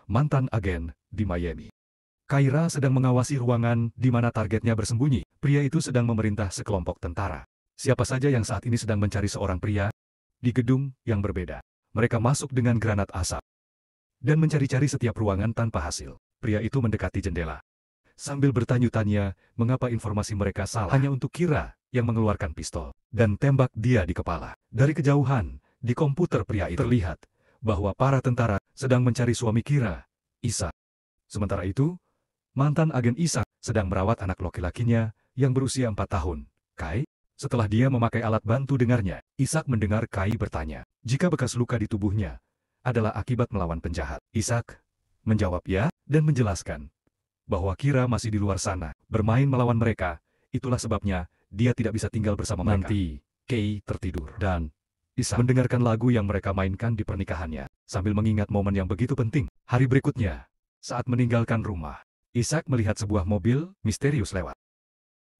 mantan agen di Miami. Kyra sedang mengawasi ruangan di mana targetnya bersembunyi. Pria itu sedang memerintah sekelompok tentara. Siapa saja yang saat ini sedang mencari seorang pria di gedung yang berbeda. Mereka masuk dengan granat asap dan mencari-cari setiap ruangan tanpa hasil. Pria itu mendekati jendela sambil bertanya-tanya mengapa informasi mereka salah. Hanya untuk Kyra yang mengeluarkan pistol dan tembak dia di kepala. Dari kejauhan, di komputer pria itu terlihat bahwa para tentara sedang mencari suami Kyra, Ishak. Sementara itu, mantan agen Ishak sedang merawat anak laki-lakinya yang berusia 4 tahun, Kai. Setelah dia memakai alat bantu dengarnya, Ishak mendengar Kai bertanya jika bekas luka di tubuhnya adalah akibat melawan penjahat. Ishak menjawab ya dan menjelaskan bahwa Kyra masih di luar sana bermain melawan mereka. Itulah sebabnya dia tidak bisa tinggal bersama mereka. Nanti, Kai tertidur dan Ishak mendengarkan lagu yang mereka mainkan di pernikahannya sambil mengingat momen yang begitu penting. Hari berikutnya, saat meninggalkan rumah, Ishak melihat sebuah mobil misterius lewat.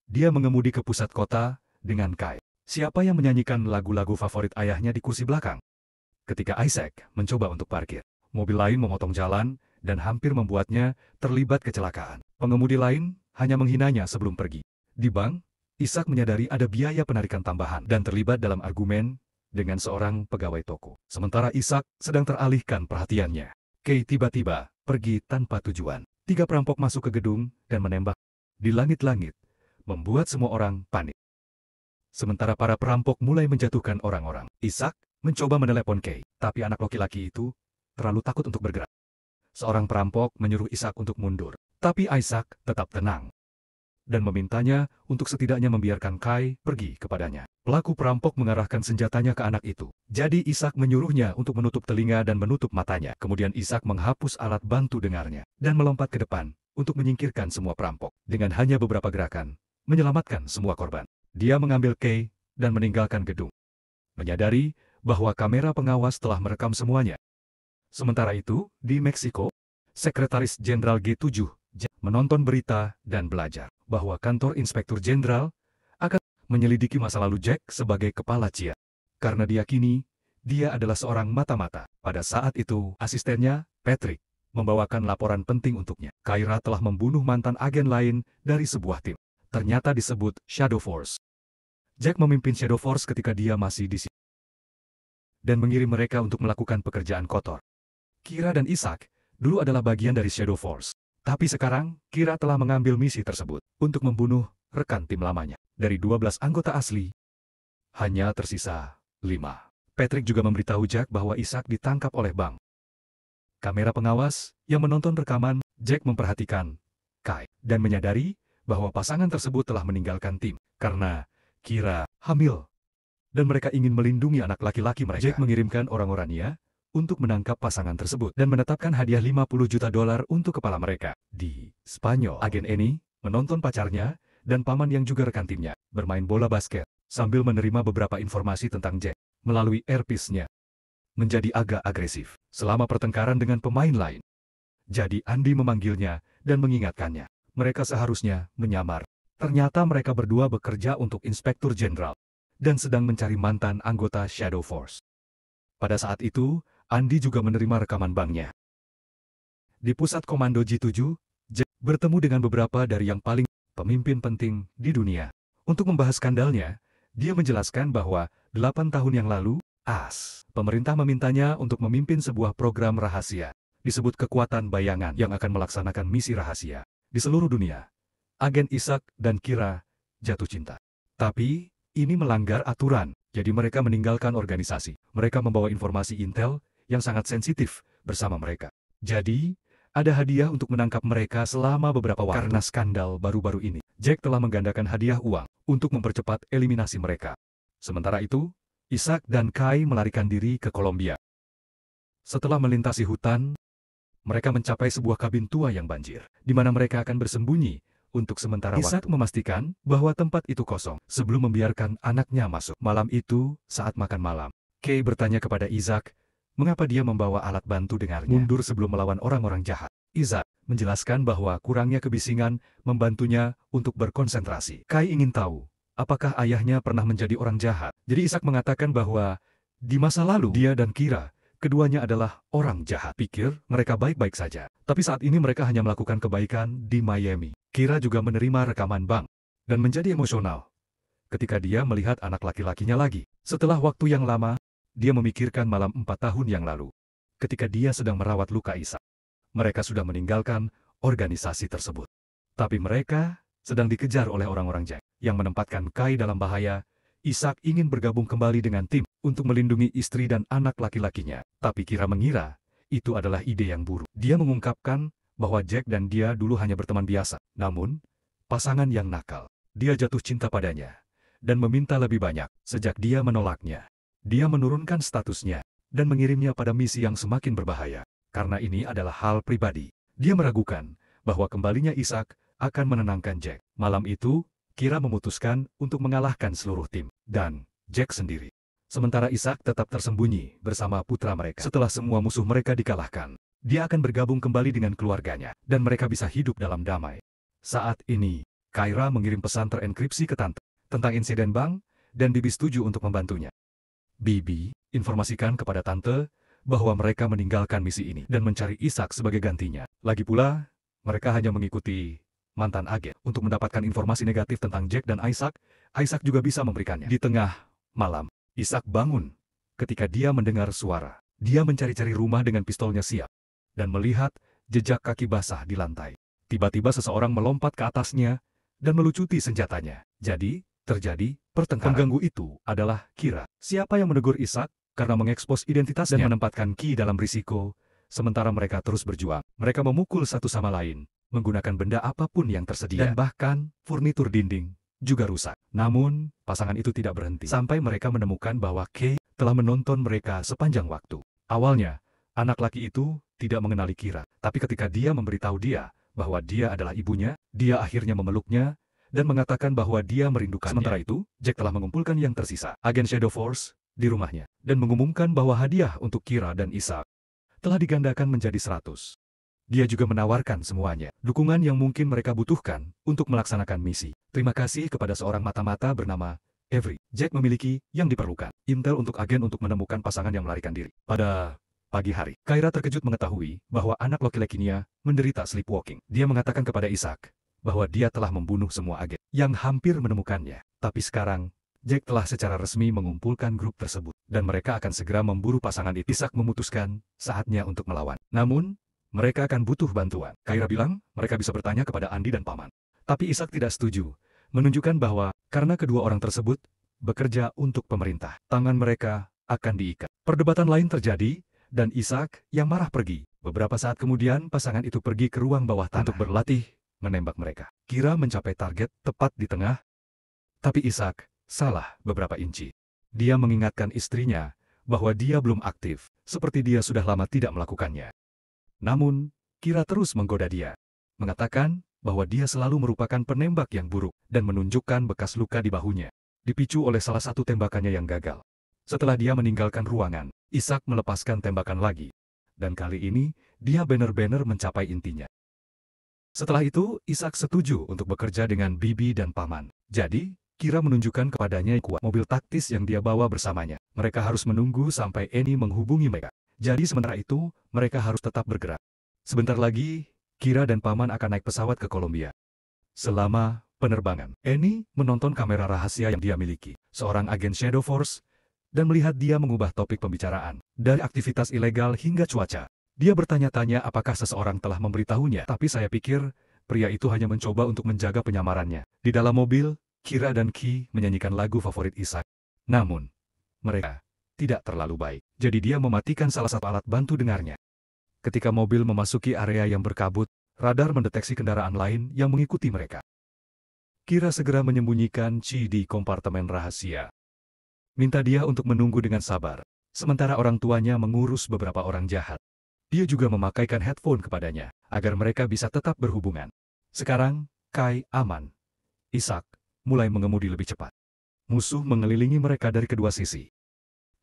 Dia mengemudi ke pusat kota dengan Kai. Siapa yang menyanyikan lagu-lagu favorit ayahnya di kursi belakang? Ketika Ishak mencoba untuk parkir, mobil lain memotong jalan dan hampir membuatnya terlibat kecelakaan. Pengemudi lain hanya menghinanya sebelum pergi. Di bank, Ishak menyadari ada biaya penarikan tambahan dan terlibat dalam argumen dengan seorang pegawai toko. Sementara Ishak sedang teralihkan perhatiannya, Kai tiba-tiba pergi tanpa tujuan. 3 perampok masuk ke gedung dan menembak di langit-langit, membuat semua orang panik. Sementara para perampok mulai menjatuhkan orang-orang, Ishak mencoba menelepon Kai, tapi anak laki-laki itu terlalu takut untuk bergerak. Seorang perampok menyuruh Ishak untuk mundur, tapi Ishak tetap tenang dan memintanya untuk setidaknya membiarkan Kai pergi kepadanya. Pelaku perampok mengarahkan senjatanya ke anak itu. Jadi Ishak menyuruhnya untuk menutup telinga dan menutup matanya. Kemudian Ishak menghapus alat bantu dengarnya dan melompat ke depan untuk menyingkirkan semua perampok. Dengan hanya beberapa gerakan, menyelamatkan semua korban. Dia mengambil Kai dan meninggalkan gedung, menyadari bahwa kamera pengawas telah merekam semuanya. Sementara itu, di Meksiko, Sekretaris Jenderal G7 menonton berita dan belajar bahwa kantor Inspektur Jenderal akan menyelidiki masa lalu Jack sebagai kepala CIA. Karena diyakini, dia adalah seorang mata-mata. Pada saat itu, asistennya, Patrick, membawakan laporan penting untuknya. Kyra telah membunuh mantan agen lain dari sebuah tim. Ternyata disebut Shadow Force. Jack memimpin Shadow Force ketika dia masih di sini dan mengirim mereka untuk melakukan pekerjaan kotor. Kyra dan Ishak dulu adalah bagian dari Shadow Force. Tapi sekarang, Kyra telah mengambil misi tersebut untuk membunuh rekan tim lamanya. Dari 12 anggota asli, hanya tersisa 5. Patrick juga memberitahu Jack bahwa Ishak ditangkap oleh bank. Kamera pengawas yang menonton rekaman, Jack memperhatikan Kai dan menyadari bahwa pasangan tersebut telah meninggalkan tim karena Kyra hamil dan mereka ingin melindungi anak laki-laki mereka. Jack mengirimkan orang-orangnya untuk menangkap pasangan tersebut dan menetapkan hadiah $50 juta untuk kepala mereka. Di Spanyol, agen Eni menonton pacarnya dan paman yang juga rekan timnya bermain bola basket sambil menerima beberapa informasi tentang Jack melalui earpiece-nya. Menjadi agak agresif selama pertengkaran dengan pemain lain. Jadi Andy memanggilnya dan mengingatkannya. Mereka seharusnya menyamar. Ternyata mereka berdua bekerja untuk Inspektur Jenderal dan sedang mencari mantan anggota Shadow Force. Pada saat itu, Andy juga menerima rekaman banknya. Di pusat komando G7, Jack bertemu dengan beberapa dari yang paling pemimpin penting di dunia. Untuk membahas skandalnya, dia menjelaskan bahwa 8 tahun yang lalu, pemerintah memintanya untuk memimpin sebuah program rahasia, disebut kekuatan bayangan yang akan melaksanakan misi rahasia di seluruh dunia. Agen Ishak dan Kyra jatuh cinta. Tapi, ini melanggar aturan, jadi mereka meninggalkan organisasi. Mereka membawa informasi intel yang sangat sensitif bersama mereka. Jadi, ada hadiah untuk menangkap mereka selama beberapa waktu. Karena skandal baru-baru ini, Jack telah menggandakan hadiah uang untuk mempercepat eliminasi mereka. Sementara itu, Ishak dan Kai melarikan diri ke Kolombia. Setelah melintasi hutan, mereka mencapai sebuah kabin tua yang banjir, di mana mereka akan bersembunyi untuk sementara waktu. Ishak memastikan bahwa tempat itu kosong sebelum membiarkan anaknya masuk. Malam itu, saat makan malam, Kai bertanya kepada Ishak, mengapa dia membawa alat bantu dengarnya mundur sebelum melawan orang-orang jahat. Ishak menjelaskan bahwa kurangnya kebisingan membantunya untuk berkonsentrasi. Kai ingin tahu, apakah ayahnya pernah menjadi orang jahat. Jadi Ishak mengatakan bahwa di masa lalu dia dan Kyra keduanya adalah orang jahat. Pikir mereka baik-baik saja. Tapi saat ini mereka hanya melakukan kebaikan di Miami. Kira juga menerima rekaman bank dan menjadi emosional ketika dia melihat anak laki-lakinya lagi. Setelah waktu yang lama, dia memikirkan malam 4 tahun yang lalu, ketika dia sedang merawat luka Ishak. Mereka sudah meninggalkan organisasi tersebut. Tapi mereka sedang dikejar oleh orang-orang Jack yang menempatkan Kai dalam bahaya. Ishak ingin bergabung kembali dengan tim untuk melindungi istri dan anak laki-lakinya. Tapi Kira mengira itu adalah ide yang buruk. Dia mengungkapkan bahwa Jack dan dia dulu hanya berteman biasa. Namun, pasangan yang nakal. Dia jatuh cinta padanya dan meminta lebih banyak. Sejak dia menolaknya, dia menurunkan statusnya dan mengirimnya pada misi yang semakin berbahaya. Karena ini adalah hal pribadi. Dia meragukan bahwa kembalinya Ishak akan menenangkan Jack. Malam itu, Kira memutuskan untuk mengalahkan seluruh tim dan Jack sendiri. Sementara Ishak tetap tersembunyi bersama putra mereka. Setelah semua musuh mereka dikalahkan, dia akan bergabung kembali dengan keluarganya dan mereka bisa hidup dalam damai. Saat ini, Kyra mengirim pesan terenkripsi ke tante tentang insiden bank dan Bibi setuju untuk membantunya. Bibi informasikan kepada tante bahwa mereka meninggalkan misi ini dan mencari Ishak sebagai gantinya. Lagi pula, mereka hanya mengikuti mantan agen untuk mendapatkan informasi negatif tentang Jack dan Ishak. Ishak juga bisa memberikannya. Di tengah malam, Ishak bangun ketika dia mendengar suara. Dia mencari-cari rumah dengan pistolnya siap dan melihat jejak kaki basah di lantai. Tiba-tiba seseorang melompat ke atasnya dan melucuti senjatanya. Jadi, terjadi pertengkaran. Pengganggu itu adalah Kira. Siapa yang menegur Ishak karena mengekspos identitasnya dan menempatkan Ki dalam risiko, sementara mereka terus berjuang. Mereka memukul satu sama lain, menggunakan benda apapun yang tersedia. Dan bahkan, furnitur dinding juga rusak. Namun, pasangan itu tidak berhenti sampai mereka menemukan bahwa Kay telah menonton mereka sepanjang waktu. Awalnya, anak laki itu tidak mengenali Kira, tapi ketika dia memberitahu dia bahwa dia adalah ibunya, dia akhirnya memeluknya dan mengatakan bahwa dia merindukannya. Sementara itu, Jack telah mengumpulkan yang tersisa, agen Shadow Force, di rumahnya, dan mengumumkan bahwa hadiah untuk Kira dan Ishak telah digandakan menjadi 100. Dia juga menawarkan semuanya, dukungan yang mungkin mereka butuhkan untuk melaksanakan misi. Terima kasih kepada seorang mata-mata bernama Avery. Jack memiliki yang diperlukan, intel untuk agen untuk menemukan pasangan yang melarikan diri. Pada pagi hari, Kyra terkejut mengetahui bahwa anak laki-lakinya menderita sleepwalking. Dia mengatakan kepada Ishak bahwa dia telah membunuh semua agen yang hampir menemukannya. Tapi sekarang, Jack telah secara resmi mengumpulkan grup tersebut, dan mereka akan segera memburu pasangan itu. Ishak memutuskan saatnya untuk melawan. Namun, mereka akan butuh bantuan. Kyra bilang mereka bisa bertanya kepada Andi dan Paman. Tapi Ishak tidak setuju, menunjukkan bahwa karena kedua orang tersebut bekerja untuk pemerintah, tangan mereka akan diikat. Perdebatan lain terjadi, dan Ishak yang marah pergi. Beberapa saat kemudian pasangan itu pergi ke ruang bawah tanah untuk berlatih menembak mereka. Kira mencapai target tepat di tengah, tapi Ishak salah beberapa inci. Dia mengingatkan istrinya bahwa dia belum aktif, seperti dia sudah lama tidak melakukannya. Namun, Kira terus menggoda dia, mengatakan bahwa dia selalu merupakan penembak yang buruk dan menunjukkan bekas luka di bahunya, dipicu oleh salah satu tembakannya yang gagal. Setelah dia meninggalkan ruangan, Ishak melepaskan tembakan lagi, dan kali ini dia benar-benar mencapai intinya. Setelah itu, Ishak setuju untuk bekerja dengan Bibi dan Paman. Jadi, Kira menunjukkan kepadanya kuat mobil taktis yang dia bawa bersamanya. Mereka harus menunggu sampai Annie menghubungi mereka. Jadi sementara itu, mereka harus tetap bergerak. Sebentar lagi, Kira dan Paman akan naik pesawat ke Kolombia. Selama penerbangan, Annie menonton kamera rahasia yang dia miliki, seorang agen Shadow Force, dan melihat dia mengubah topik pembicaraan, dari aktivitas ilegal hingga cuaca. Dia bertanya-tanya apakah seseorang telah memberitahunya, tapi saya pikir pria itu hanya mencoba untuk menjaga penyamarannya. Di dalam mobil, Kira dan Ki menyanyikan lagu favorit Ishak. Namun, mereka tidak terlalu baik, jadi dia mematikan salah satu alat bantu dengarnya. Ketika mobil memasuki area yang berkabut, radar mendeteksi kendaraan lain yang mengikuti mereka. Kira segera menyembunyikan Chi di kompartemen rahasia. Minta dia untuk menunggu dengan sabar, sementara orang tuanya mengurus beberapa orang jahat. Dia juga memakaikan headphone kepadanya, agar mereka bisa tetap berhubungan. Sekarang, Kai aman. Ishak mulai mengemudi lebih cepat. Musuh mengelilingi mereka dari kedua sisi,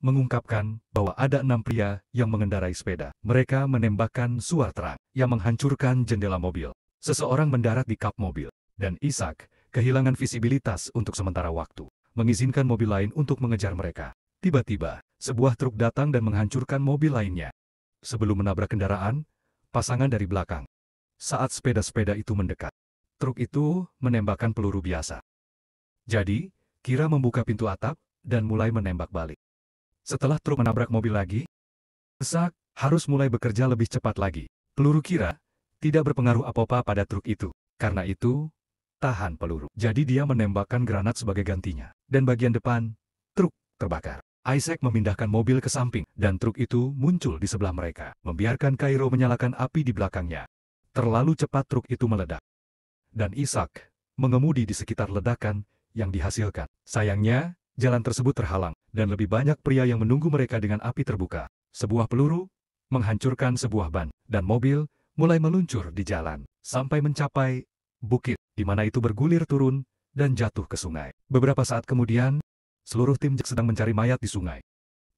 mengungkapkan bahwa ada 6 pria yang mengendarai sepeda. Mereka menembakkan suar terang yang menghancurkan jendela mobil. Seseorang mendarat di kap mobil, dan Ishak kehilangan visibilitas untuk sementara waktu, mengizinkan mobil lain untuk mengejar mereka. Tiba-tiba, Sebuah truk datang dan menghancurkan mobil lainnya. Sebelum menabrak kendaraan, pasangan dari belakang. Saat sepeda-sepeda itu mendekat, truk itu menembakkan peluru biasa. Jadi, Kira membuka pintu atap dan mulai menembak balik. Setelah truk menabrak mobil lagi, Isak harus mulai bekerja lebih cepat lagi. Peluru Kira tidak berpengaruh apa-apa pada truk itu. Karena itu, tahan peluru. Jadi dia menembakkan granat sebagai gantinya. Dan bagian depan, truk terbakar. Isaac memindahkan mobil ke samping, dan truk itu muncul di sebelah mereka, membiarkan Cairo menyalakan api di belakangnya. Terlalu cepat truk itu meledak. Dan Isaac mengemudi di sekitar ledakan yang dihasilkan. Sayangnya, jalan tersebut terhalang, dan lebih banyak pria yang menunggu mereka dengan api terbuka. Sebuah peluru menghancurkan sebuah ban, dan mobil mulai meluncur di jalan, sampai mencapai bukit, di mana itu bergulir turun dan jatuh ke sungai. Beberapa saat kemudian, seluruh tim Jack sedang mencari mayat di sungai.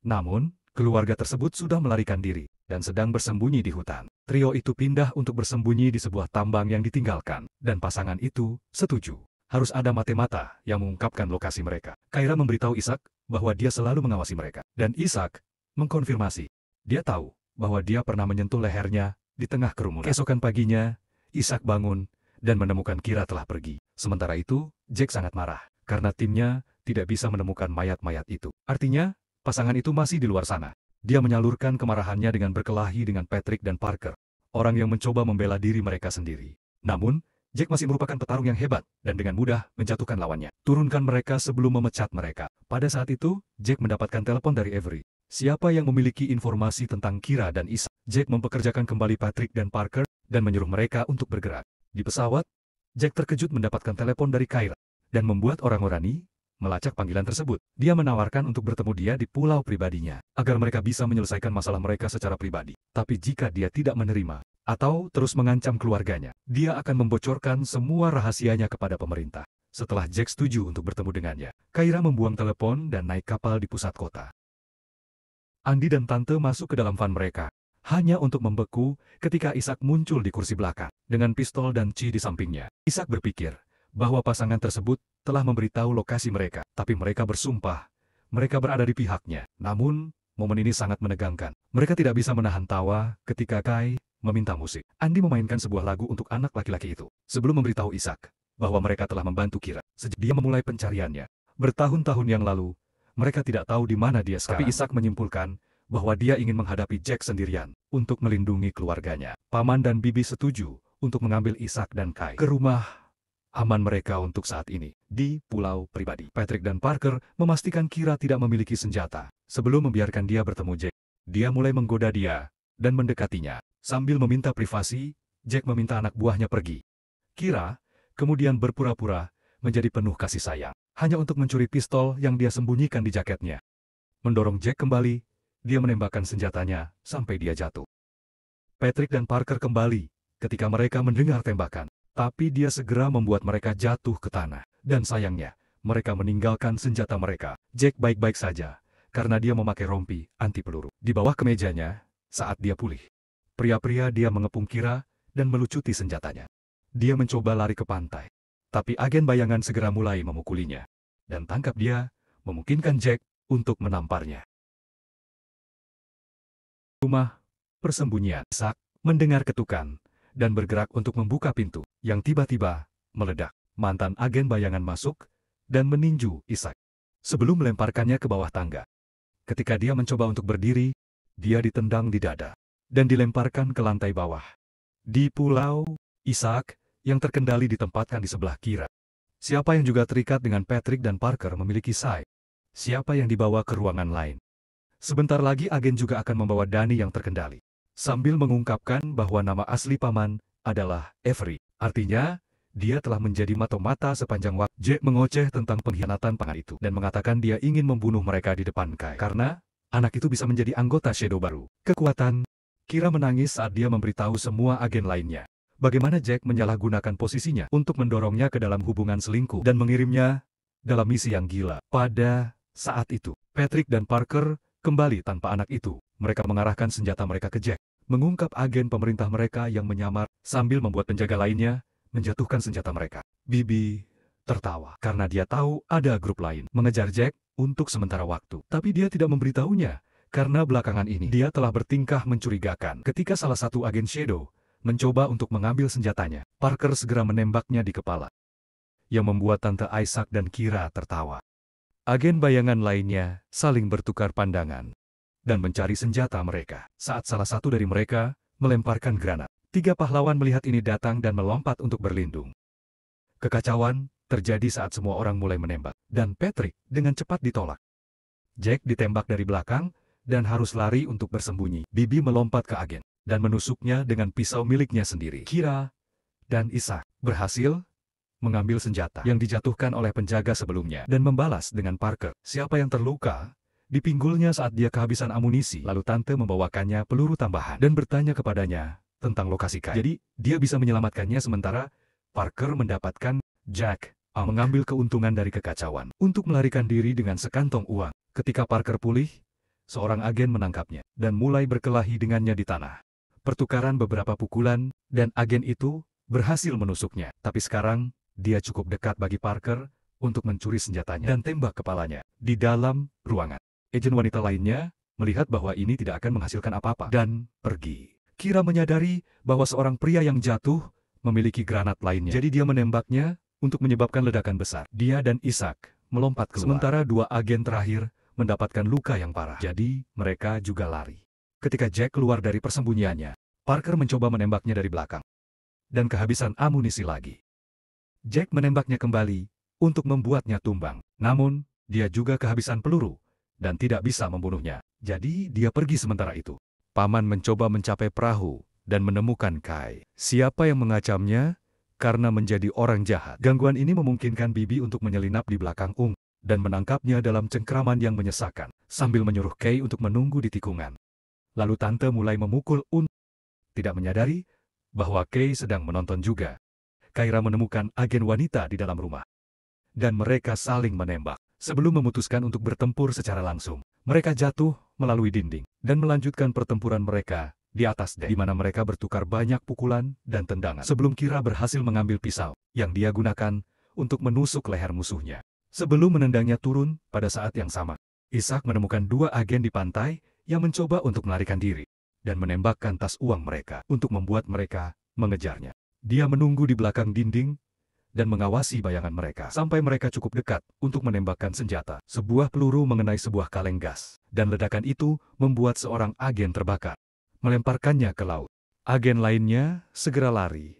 Namun, keluarga tersebut sudah melarikan diri dan sedang bersembunyi di hutan. Trio itu pindah untuk bersembunyi di sebuah tambang yang ditinggalkan, dan pasangan itu setuju. Harus ada mata-mata yang mengungkapkan lokasi mereka. Kyra memberitahu Isaac bahwa dia selalu mengawasi mereka, dan Isaac mengkonfirmasi. Dia tahu bahwa dia pernah menyentuh lehernya di tengah kerumunan. Keesokan paginya, Isaac bangun dan menemukan Kira telah pergi. Sementara itu, Jack sangat marah karena timnya tidak bisa menemukan mayat-mayat itu. Artinya, pasangan itu masih di luar sana. Dia menyalurkan kemarahannya dengan berkelahi dengan Patrick dan Parker, orang yang mencoba membela diri mereka sendiri. Namun, Jack masih merupakan petarung yang hebat dan dengan mudah menjatuhkan lawannya. Turunkan mereka sebelum memecat mereka. Pada saat itu, Jack mendapatkan telepon dari Avery. Siapa yang memiliki informasi tentang Kira dan Isaac? Jack mempekerjakan kembali Patrick dan Parker dan menyuruh mereka untuk bergerak. Di pesawat, Jack terkejut mendapatkan telepon dari Kyra dan membuat orang-orani melacak panggilan tersebut. Dia menawarkan untuk bertemu dia di pulau pribadinya, agar mereka bisa menyelesaikan masalah mereka secara pribadi. Tapi jika dia tidak menerima, atau terus mengancam keluarganya, dia akan membocorkan semua rahasianya kepada pemerintah. Setelah Jack setuju untuk bertemu dengannya, Kyra membuang telepon dan naik kapal di pusat kota. Andy dan Tante masuk ke dalam van mereka, hanya untuk membeku ketika Isaac muncul di kursi belakang, dengan pistol dan Chi di sampingnya. Isaac berpikir bahwa pasangan tersebut telah memberitahu lokasi mereka, tapi mereka bersumpah mereka berada di pihaknya. Namun, momen ini sangat menegangkan. Mereka tidak bisa menahan tawa ketika Kai meminta musik. Andy memainkan sebuah lagu untuk anak laki-laki itu, sebelum memberitahu Isaac bahwa mereka telah membantu Kira. Sejak dia memulai pencariannya, bertahun-tahun yang lalu, mereka tidak tahu di mana dia sekarang. Tapi Isaac menyimpulkan bahwa dia ingin menghadapi Jack sendirian untuk melindungi keluarganya. Paman dan Bibi setuju untuk mengambil Isaac dan Kai ke rumah aman mereka untuk saat ini, di pulau pribadi. Patrick dan Parker memastikan Kira tidak memiliki senjata. Sebelum membiarkan dia bertemu Jack, dia mulai menggoda dia dan mendekatinya. Sambil meminta privasi, Jack meminta anak buahnya pergi. Kira kemudian berpura-pura menjadi penuh kasih sayang, hanya untuk mencuri pistol yang dia sembunyikan di jaketnya. Mendorong Jack kembali, dia menembakkan senjatanya sampai dia jatuh. Patrick dan Parker kembali ketika mereka mendengar tembakan. Tapi dia segera membuat mereka jatuh ke tanah. Dan sayangnya, mereka meninggalkan senjata mereka. Jack baik-baik saja, karena dia memakai rompi anti peluru. Di bawah kemejanya, saat dia pulih, pria-pria dia mengepung Kira dan melucuti senjatanya. Dia mencoba lari ke pantai. Tapi agen bayangan segera mulai memukulinya. Dan tangkap dia, memungkinkan Jack untuk menamparnya. Rumah persembunyian. Isaac mendengar ketukan dan bergerak untuk membuka pintu, yang tiba-tiba meledak. Mantan agen bayangan masuk dan meninju Isaac sebelum melemparkannya ke bawah tangga. Ketika dia mencoba untuk berdiri, dia ditendang di dada dan dilemparkan ke lantai bawah. Di pulau, Isaac yang terkendali ditempatkan di sebelah Kira. Siapa yang juga terikat dengan Patrick dan Parker memiliki Sai. Siapa yang dibawa ke ruangan lain. Sebentar lagi agen juga akan membawa Dani yang terkendali, sambil mengungkapkan bahwa nama asli paman adalah Avery. Artinya, dia telah menjadi mata-mata sepanjang waktu. Jack mengoceh tentang pengkhianatan pangan itu dan mengatakan dia ingin membunuh mereka di depan Kai karena anak itu bisa menjadi anggota Shadow baru. Kekuatan. Kira menangis saat dia memberitahu semua agen lainnya bagaimana Jack menyalahgunakan posisinya untuk mendorongnya ke dalam hubungan selingkuh dan mengirimnya dalam misi yang gila. Pada saat itu, Patrick dan Parker kembali tanpa anak itu. Mereka mengarahkan senjata mereka ke Jack, mengungkap agen pemerintah mereka yang menyamar, sambil membuat penjaga lainnya menjatuhkan senjata mereka. Bibi tertawa karena dia tahu ada grup lain mengejar Jack untuk sementara waktu. Tapi dia tidak memberitahunya karena belakangan ini dia telah bertingkah mencurigakan. Ketika salah satu agen Shadow mencoba untuk mengambil senjatanya, Parker segera menembaknya di kepala, yang membuat Tante Isaac dan Kira tertawa. Agen bayangan lainnya saling bertukar pandangan dan mencari senjata mereka saat salah satu dari mereka melemparkan granat. 3 pahlawan melihat ini datang dan melompat untuk berlindung. Kekacauan terjadi saat semua orang mulai menembak, dan Patrick dengan cepat ditolak. Jack ditembak dari belakang dan harus lari untuk bersembunyi. Bibi melompat ke agen dan menusuknya dengan pisau miliknya sendiri. Kira dan Isaac berhasil mengambil senjata yang dijatuhkan oleh penjaga sebelumnya dan membalas dengan Parker. Siapa yang terluka di pinggulnya saat dia kehabisan amunisi. Lalu Tante membawakannya peluru tambahan dan bertanya kepadanya tentang lokasi Kai. Jadi, dia bisa menyelamatkannya sementara Parker mendapatkan Jack mengambil keuntungan dari kekacauan untuk melarikan diri dengan sekantong uang. Ketika Parker pulih, seorang agen menangkapnya dan mulai berkelahi dengannya di tanah. Pertukaran beberapa pukulan dan agen itu berhasil menusuknya. Tapi sekarang, dia cukup dekat bagi Parker untuk mencuri senjatanya dan tembak kepalanya di dalam ruangan. Agen wanita lainnya melihat bahwa ini tidak akan menghasilkan apa-apa dan pergi. Kira menyadari bahwa seorang pria yang jatuh memiliki granat lainnya. Jadi dia menembaknya untuk menyebabkan ledakan besar. Dia dan Isaac melompat keluar. Sementara 2 agen terakhir mendapatkan luka yang parah. Jadi mereka juga lari. Ketika Jack keluar dari persembunyiannya, Parker mencoba menembaknya dari belakang dan kehabisan amunisi lagi. Jack menembaknya kembali untuk membuatnya tumbang. Namun, dia juga kehabisan peluru dan tidak bisa membunuhnya. Jadi dia pergi sementara itu. Paman mencoba mencapai perahu dan menemukan Kai. Siapa yang mengancamnya karena menjadi orang jahat. Gangguan ini memungkinkan Bibi untuk menyelinap di belakang dan menangkapnya dalam cengkraman yang menyesakan, sambil menyuruh Kai untuk menunggu di tikungan. Lalu Tante mulai memukul tidak menyadari bahwa Kai sedang menonton juga. Kyra menemukan agen wanita di dalam rumah, dan mereka saling menembak. Sebelum memutuskan untuk bertempur secara langsung, mereka jatuh melalui dinding dan melanjutkan pertempuran mereka di atas dek, di mana mereka bertukar banyak pukulan dan tendangan. Sebelum Kira berhasil mengambil pisau yang dia gunakan untuk menusuk leher musuhnya. Sebelum menendangnya turun pada saat yang sama, Isaac menemukan 2 agen di pantai yang mencoba untuk melarikan diri dan menembakkan tas uang mereka untuk membuat mereka mengejarnya. Dia menunggu di belakang dinding dan mengawasi bayangan mereka sampai mereka cukup dekat untuk menembakkan senjata. Sebuah peluru mengenai sebuah kaleng gas, dan ledakan itu membuat seorang agen terbakar, melemparkannya ke laut. Agen lainnya segera lari.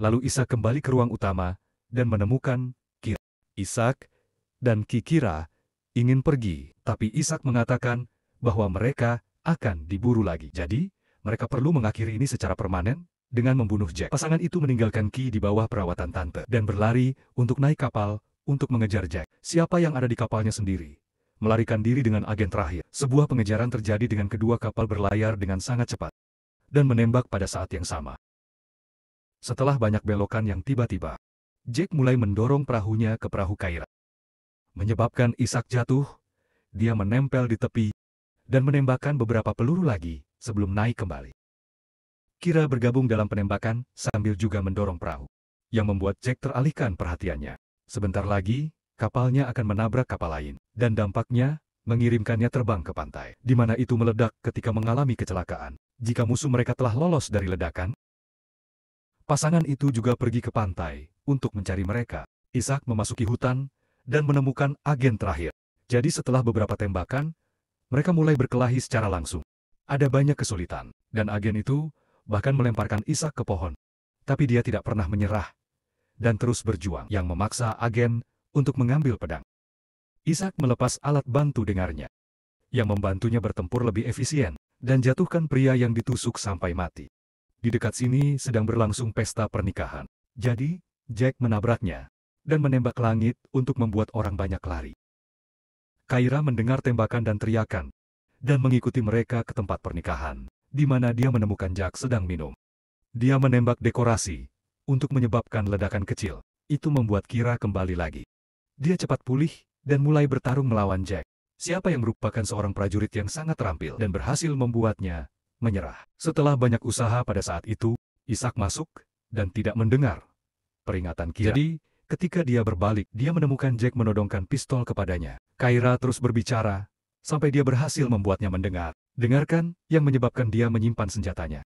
Lalu Isaac kembali ke ruang utama dan menemukan Kira. Isaac dan Kira ingin pergi, tapi Isaac mengatakan bahwa mereka akan diburu lagi. Jadi, mereka perlu mengakhiri ini secara permanen dengan membunuh Jack. Pasangan itu meninggalkan Ki di bawah perawatan Tante dan berlari untuk naik kapal untuk mengejar Jack. Siapa yang ada di kapalnya sendiri melarikan diri dengan agen terakhir. Sebuah pengejaran terjadi dengan kedua kapal berlayar dengan sangat cepat dan menembak pada saat yang sama. Setelah banyak belokan yang tiba-tiba, Jack mulai mendorong perahunya ke perahu Kyra, menyebabkan Isaac jatuh. Dia menempel di tepi dan menembakkan beberapa peluru lagi sebelum naik kembali. Kira bergabung dalam penembakan sambil juga mendorong perahu, yang membuat Jack teralihkan perhatiannya. Sebentar lagi, kapalnya akan menabrak kapal lain, dan dampaknya mengirimkannya terbang ke pantai, di mana itu meledak ketika mengalami kecelakaan. Jika musuh mereka telah lolos dari ledakan, pasangan itu juga pergi ke pantai untuk mencari mereka. Isaac memasuki hutan dan menemukan agen terakhir. Jadi setelah beberapa tembakan, mereka mulai berkelahi secara langsung. Ada banyak kesulitan, dan agen itu bahkan melemparkan Isaac ke pohon. Tapi dia tidak pernah menyerah dan terus berjuang, yang memaksa agen untuk mengambil pedang. Isaac melepas alat bantu dengarnya, yang membantunya bertempur lebih efisien, dan jatuhkan pria yang ditusuk sampai mati. Di dekat sini sedang berlangsung pesta pernikahan. Jadi, Jack menabraknya dan menembak langit untuk membuat orang banyak lari. Kyra mendengar tembakan dan teriakan, dan mengikuti mereka ke tempat pernikahan, di mana dia menemukan Jack sedang minum. Dia menembak dekorasi untuk menyebabkan ledakan kecil. Itu membuat Kira kembali lagi. Dia cepat pulih dan mulai bertarung melawan Jack, siapa yang merupakan seorang prajurit yang sangat terampil dan berhasil membuatnya menyerah. Setelah banyak usaha pada saat itu, Isaac masuk dan tidak mendengar peringatan Kira. Jadi, Ketika dia berbalik, dia menemukan Jack menodongkan pistol kepadanya. Kyra terus berbicara, sampai dia berhasil membuatnya mendengar. Dengarkan, yang menyebabkan dia menyimpan senjatanya.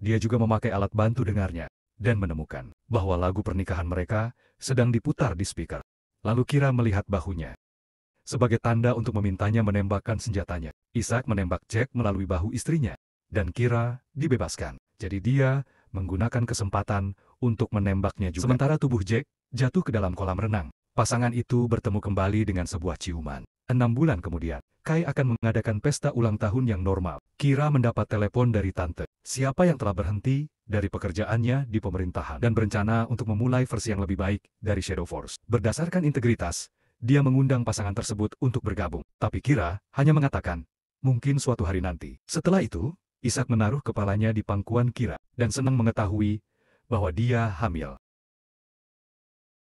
Dia juga memakai alat bantu dengarnya, dan menemukan bahwa lagu pernikahan mereka sedang diputar di speaker. Lalu Kyra melihat bahunya. Sebagai tanda untuk memintanya menembakkan senjatanya, Isaac menembak Jack melalui bahu istrinya, dan Kyra dibebaskan. Jadi dia menggunakan kesempatan untuk menembaknya juga. Sementara tubuh Jack jatuh ke dalam kolam renang. Pasangan itu bertemu kembali dengan sebuah ciuman. 6 bulan kemudian, Kai akan mengadakan pesta ulang tahun yang normal. Kyra mendapat telepon dari tante, siapa yang telah berhenti dari pekerjaannya di pemerintahan dan berencana untuk memulai versi yang lebih baik dari Shadow Force. Berdasarkan integritas, dia mengundang pasangan tersebut untuk bergabung. Tapi Kyra hanya mengatakan, mungkin suatu hari nanti. Setelah itu, Isaac menaruh kepalanya di pangkuan Kyra dan senang mengetahui bahwa dia hamil.